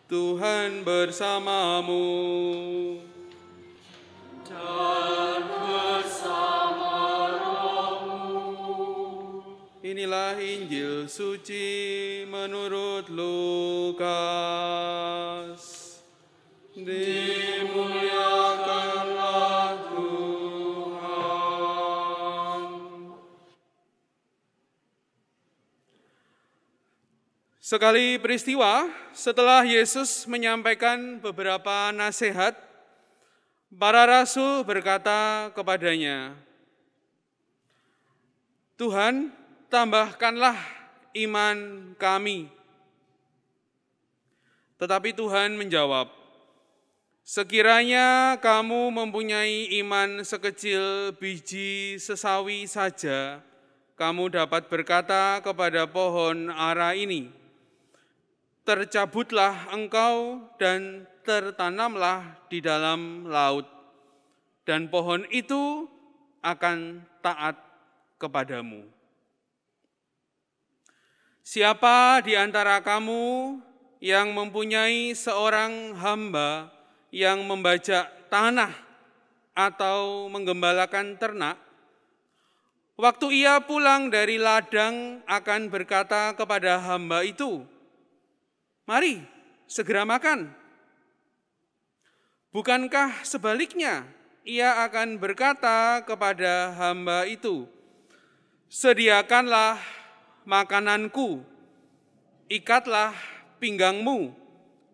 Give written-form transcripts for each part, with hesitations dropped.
Tuhan bersamamu. Dan bersama rohmu. Inilah Injil suci menurut Lukas. Dimuliakanlah Tuhan. Sekali peristiwa, setelah Yesus menyampaikan beberapa nasihat, para rasul berkata kepadanya, "Tuhan, tambahkanlah iman kami." Tetapi Tuhan menjawab, "Sekiranya kamu mempunyai iman sekecil biji sesawi saja, kamu dapat berkata kepada pohon ara ini, 'Tercabutlah engkau dan tertanamlah di dalam laut,' dan pohon itu akan taat kepadamu. Siapa di antara kamu yang mempunyai seorang hamba yang membajak tanah atau menggembalakan ternak, waktu ia pulang dari ladang akan berkata kepada hamba itu, 'Mari, segera makan'? Bukankah sebaliknya, ia akan berkata kepada hamba itu, 'Sediakanlah makananku, ikatlah pinggangmu,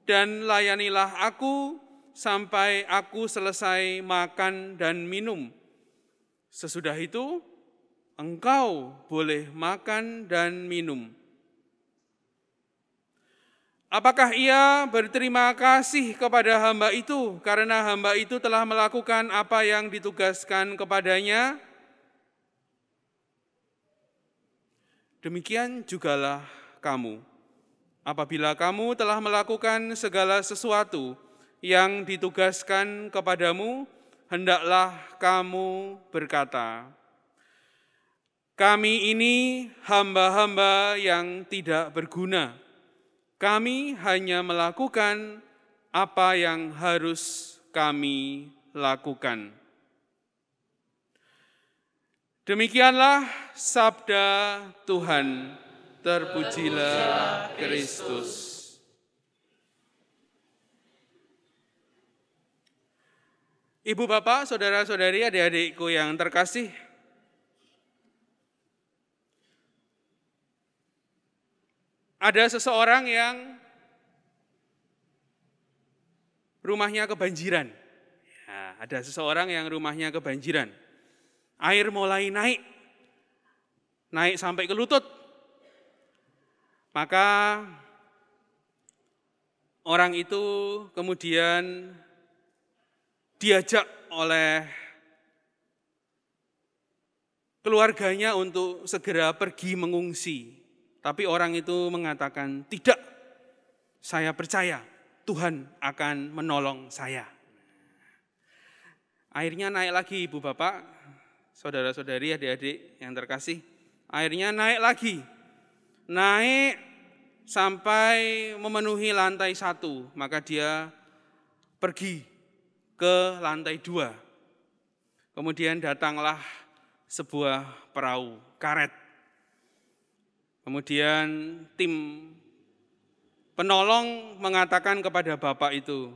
dan layanilah aku sampai aku selesai makan dan minum. Sesudah itu, engkau boleh makan dan minum.' Apakah ia berterima kasih kepada hamba itu karena hamba itu telah melakukan apa yang ditugaskan kepadanya? Demikian jugalah kamu. Apabila kamu telah melakukan segala sesuatu yang ditugaskan kepadamu, hendaklah kamu berkata, 'Kami ini hamba-hamba yang tidak berguna. Kami hanya melakukan apa yang harus kami lakukan.' Demikianlah sabda Tuhan. Terpujilah Kristus. Ibu bapak, saudara-saudari, adik-adikku yang terkasih, ada seseorang yang rumahnya kebanjiran. Ya, ada seseorang yang rumahnya kebanjiran. Air mulai naik sampai ke lutut. Maka orang itu kemudian diajak oleh keluarganya untuk segera pergi mengungsi. Tapi orang itu mengatakan, "Tidak, saya percaya Tuhan akan menolong saya." Airnya naik lagi, ibu bapak, saudara-saudari, adik-adik yang terkasih. Airnya naik lagi. Naik sampai memenuhi lantai 1, maka dia pergi ke lantai 2. Kemudian datanglah sebuah perahu karet. Kemudian tim penolong mengatakan kepada bapak itu,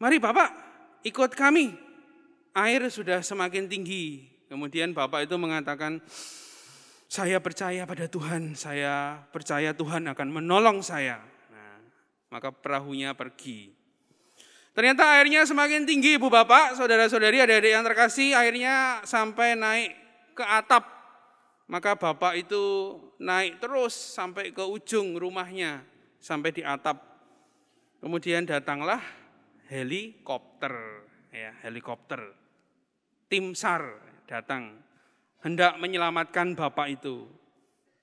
"Mari bapak, ikut kami. Air sudah semakin tinggi." Kemudian bapak itu mengatakan, "Saya percaya pada Tuhan, saya percaya Tuhan akan menolong saya." Nah, maka perahunya pergi. Ternyata airnya semakin tinggi, ibu bapak, saudara-saudari, adik-adik yang terkasih, airnya sampai naik ke atap. Maka bapak itu naik terus sampai ke ujung rumahnya, sampai di atap. Kemudian datanglah helikopter. Tim SAR datang, hendak menyelamatkan bapak itu.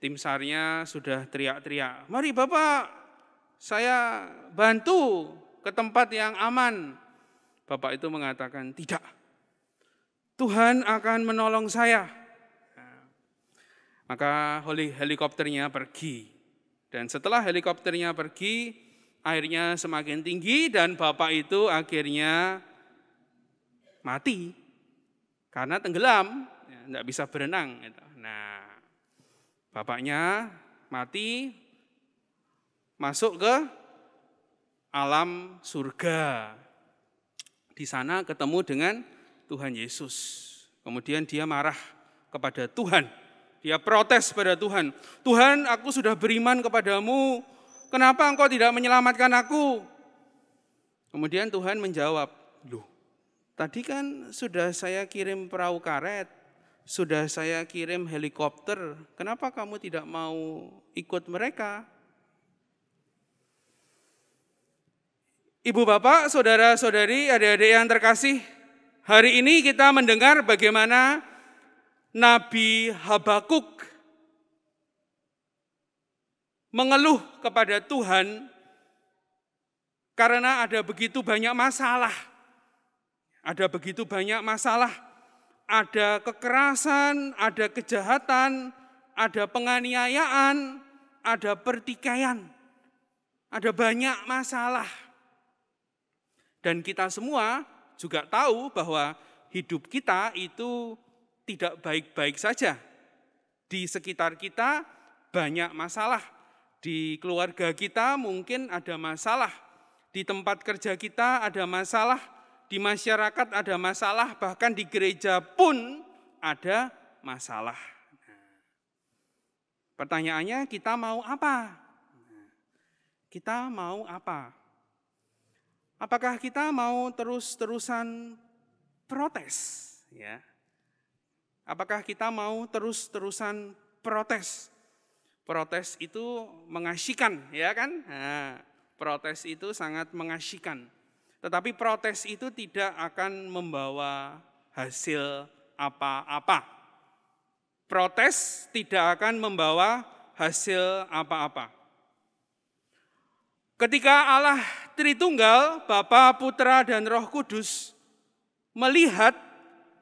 Tim SAR-nya sudah teriak-teriak, "Mari bapak, saya bantu ke tempat yang aman." Bapak itu mengatakan, "Tidak, Tuhan akan menolong saya." Maka helikopternya pergi. Dan setelah helikopternya pergi, airnya semakin tinggi dan bapak itu akhirnya mati karena tenggelam, tidak bisa berenang. Nah, bapaknya mati, masuk ke alam surga. Di sana ketemu dengan Tuhan Yesus. Kemudian dia marah kepada Tuhan. Dia protes pada Tuhan. Tuhan, aku sudah beriman kepadamu. Kenapa engkau tidak menyelamatkan aku? Kemudian Tuhan menjawab, loh, tadi kan sudah saya kirim perahu karet, sudah saya kirim helikopter. Kenapa kamu tidak mau ikut mereka? Ibu bapak, saudara-saudari, adik-adik yang terkasih, hari ini kita mendengar bagaimana Nabi Habakuk mengeluh kepada Tuhan karena ada begitu banyak masalah. Ada begitu banyak masalah. Ada kekerasan, ada kejahatan, ada penganiayaan, ada pertikaian. Ada banyak masalah. Dan kita semua juga tahu bahwa hidup kita itu tidak baik-baik saja. Di sekitar kita banyak masalah. Di keluarga kita mungkin ada masalah. Di tempat kerja kita ada masalah. Di masyarakat ada masalah. Bahkan di gereja pun ada masalah. Pertanyaannya, kita mau apa? Kita mau apa? Apakah kita mau terus-terusan protes? Ya. Apakah kita mau terus-terusan protes? Protes itu mengasyikan, ya kan? Nah, protes itu sangat mengasyikan. Tetapi protes itu tidak akan membawa hasil apa-apa. Protes tidak akan membawa hasil apa-apa. Ketika Allah Tritunggal, Bapa, Putra, dan Roh Kudus melihat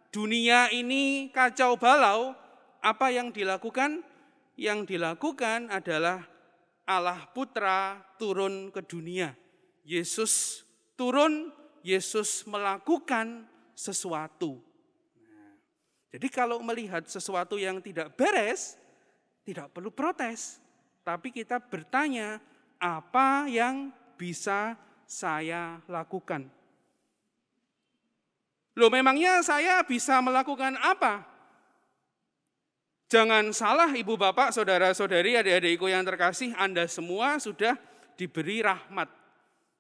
dunia ini kacau balau, apa yang dilakukan? Yang dilakukan adalah Allah Putra turun ke dunia. Yesus turun, Yesus melakukan sesuatu. Jadi kalau melihat sesuatu yang tidak beres, tidak perlu protes. Tapi kita bertanya, apa yang bisa saya lakukan? Loh, memangnya saya bisa melakukan apa? Jangan salah ibu bapak, saudara-saudari, adik-adikku yang terkasih, Anda semua sudah diberi rahmat.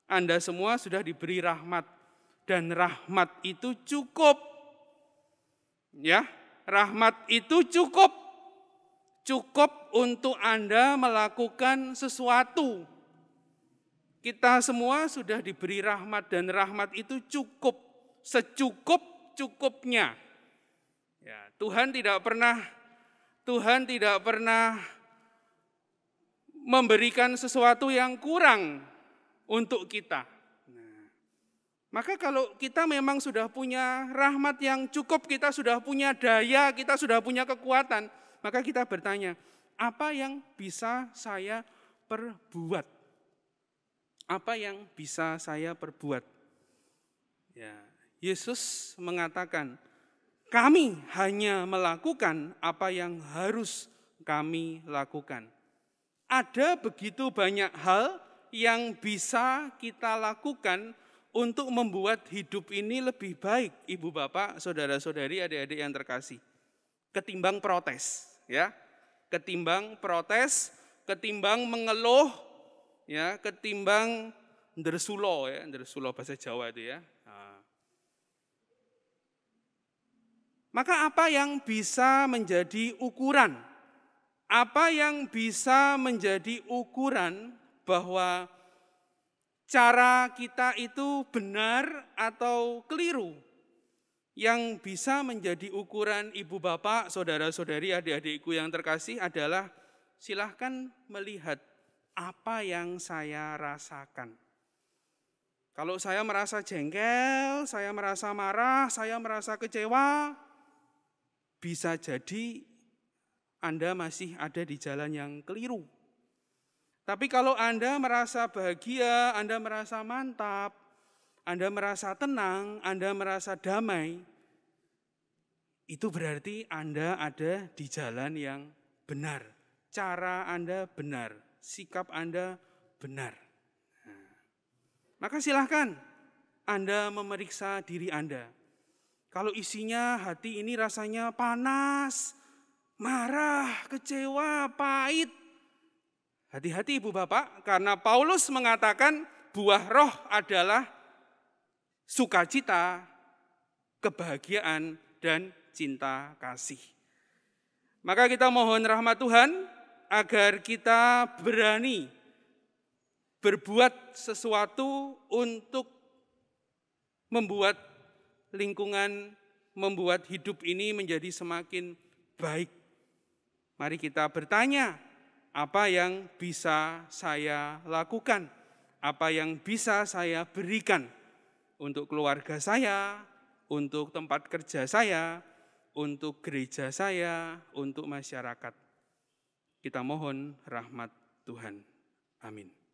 Anda semua sudah diberi rahmat. Dan rahmat itu cukup. Ya, rahmat itu cukup. Cukup untuk Anda melakukan sesuatu. Kita semua sudah diberi rahmat dan rahmat itu cukup. Secukup-cukupnya. Ya, Tuhan tidak pernah memberikan sesuatu yang kurang untuk kita. Nah, maka kalau kita memang sudah punya rahmat yang cukup, kita sudah punya daya, kita sudah punya kekuatan, maka kita bertanya, apa yang bisa saya perbuat? Apa yang bisa saya perbuat? Ya, Yesus mengatakan, kami hanya melakukan apa yang harus kami lakukan. Ada begitu banyak hal yang bisa kita lakukan untuk membuat hidup ini lebih baik, ibu bapak, saudara-saudari, adik-adik yang terkasih. Ketimbang protes, ya. Ketimbang protes, ketimbang mengeluh, ya, ketimbang ndersulo, ya, ndersulo bahasa Jawa itu ya. Maka apa yang bisa menjadi ukuran? Apa yang bisa menjadi ukuran bahwa cara kita itu benar atau keliru? Yang bisa menjadi ukuran ibu bapak, saudara-saudari, adik-adikku yang terkasih adalah silahkan melihat apa yang saya rasakan. Kalau saya merasa jengkel, saya merasa marah, saya merasa kecewa, bisa jadi Anda masih ada di jalan yang keliru. Tapi kalau Anda merasa bahagia, Anda merasa mantap, Anda merasa tenang, Anda merasa damai, itu berarti Anda ada di jalan yang benar. Cara Anda benar, sikap Anda benar. Maka silahkan Anda memeriksa diri Anda. Kalau isinya hati ini rasanya panas, marah, kecewa, pahit. Hati-hati Ibu Bapak, karena Paulus mengatakan buah roh adalah sukacita, kebahagiaan, dan cinta kasih. Maka kita mohon rahmat Tuhan agar kita berani berbuat sesuatu untuk membuat lingkungan, membuat hidup ini menjadi semakin baik. Mari kita bertanya, apa yang bisa saya lakukan? Apa yang bisa saya berikan untuk keluarga saya, untuk tempat kerja saya, untuk gereja saya, untuk masyarakat. Kita mohon rahmat Tuhan. Amin.